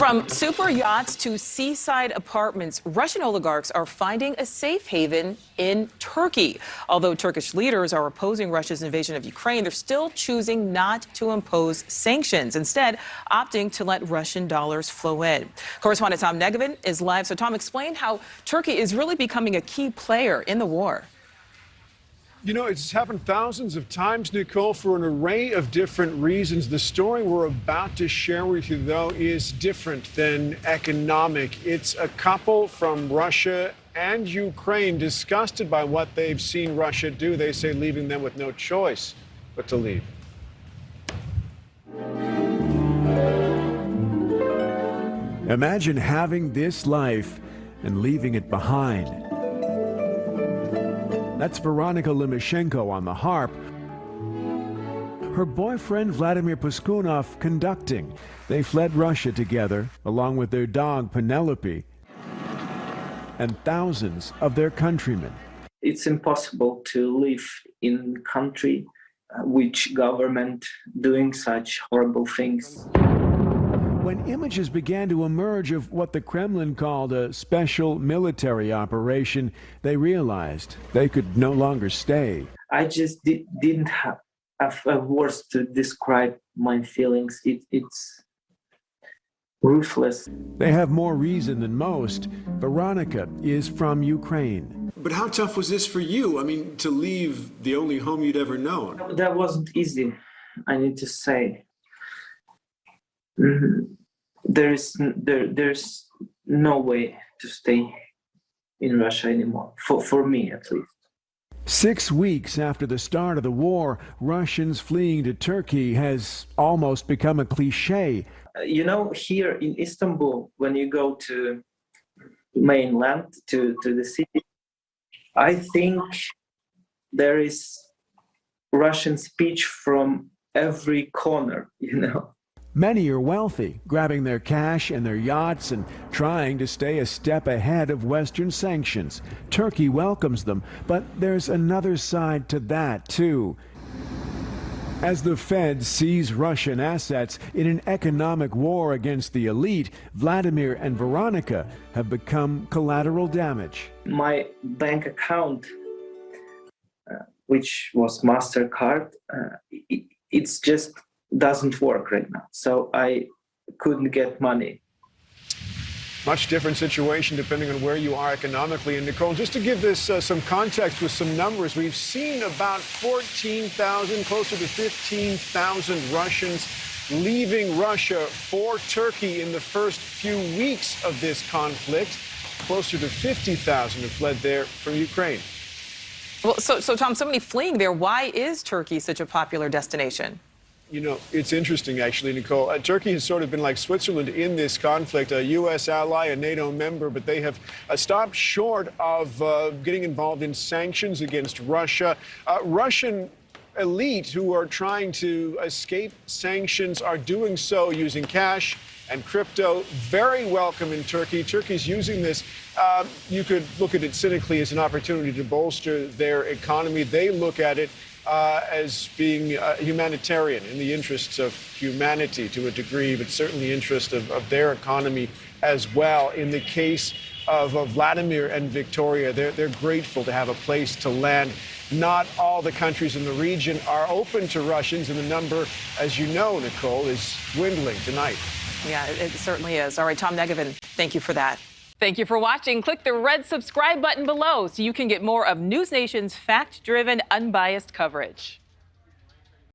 From super yachts to seaside apartments, Russian oligarchs are finding a safe haven in Turkey. Although Turkish leaders are opposing Russia's invasion of Ukraine, they're still choosing not to impose sanctions, instead opting to let Russian dollars flow in. Correspondent Tom Negevin is live. So Tom, explain how Turkey is really becoming a key player in the war. You know, it's happened thousands of times, Nichole, for an array of different reasons. The story we're about to share with you, though, is different than economic. It's a couple from Russia and Ukraine, disgusted by what they've seen Russia do. They say leaving them with no choice but to leave. Imagine having this life and leaving it behind. That's Veronika Limashenko on the harp. Her boyfriend, Vladimir Puskunov, conducting. They fled Russia together, along with their dog, Penelope, and thousands of their countrymen. It's impossible to live in a country which government doing such horrible things. When images began to emerge of what the Kremlin called a special military operation, they realized they could no longer stay. I just didn't have words to describe my feelings. It's ruthless. They have more reason than most. Veronika is from Ukraine. But how tough was this for you? I mean, to leave the only home you'd ever known. That wasn't easy, I need to say. There's no way to stay in Russia anymore, for me at least. 6 weeks after the start of the war, Russians fleeing to Turkey has almost become a cliche. You know, here in Istanbul, when you go to mainland, to the city, I think there is Russian speech from every corner, you know. Many are wealthy, grabbing their cash and their yachts and trying to stay a step ahead of Western sanctions. Turkey welcomes them, but there's another side to that, too. As the Fed seize Russian assets in an economic war against the elite, Vladimir and Veronika have become collateral damage. My bank account, which was MasterCard, it's just doesn't work right now, so I couldn't get money. Much different situation depending on where you are economically. And Nichole, just to give this some context with some numbers, we've seen about 14,000, closer to 15,000 Russians leaving Russia for Turkey in the first few weeks of this conflict. Closer to 50,000 have fled there from Ukraine. Well, so Tom, so many fleeing there. Why is Turkey such a popular destination? You know, it's interesting, actually, Nichole. Turkey has sort of been like Switzerland in this conflict, a U.S. ally, a NATO member, but they have stopped short of getting involved in sanctions against Russia. Russian elite who are trying to escape sanctions are doing so using cash and crypto. Very welcome in Turkey. Turkey's using this. You could look at it cynically as an opportunity to bolster their economy. They look at it as being humanitarian, in the interests of humanity to a degree, but certainly interest of their economy as well. In the case of Vladimir and Victoria, they're grateful to have a place to land. Not all the countries in the region are open to Russians, and the number, as you know, Nichole, is dwindling tonight. Yeah, it certainly is. All right, Tom Negevin, thank you for that. Thank you for watching. Click the red subscribe button below so you can get more of NewsNation's fact-driven, unbiased coverage.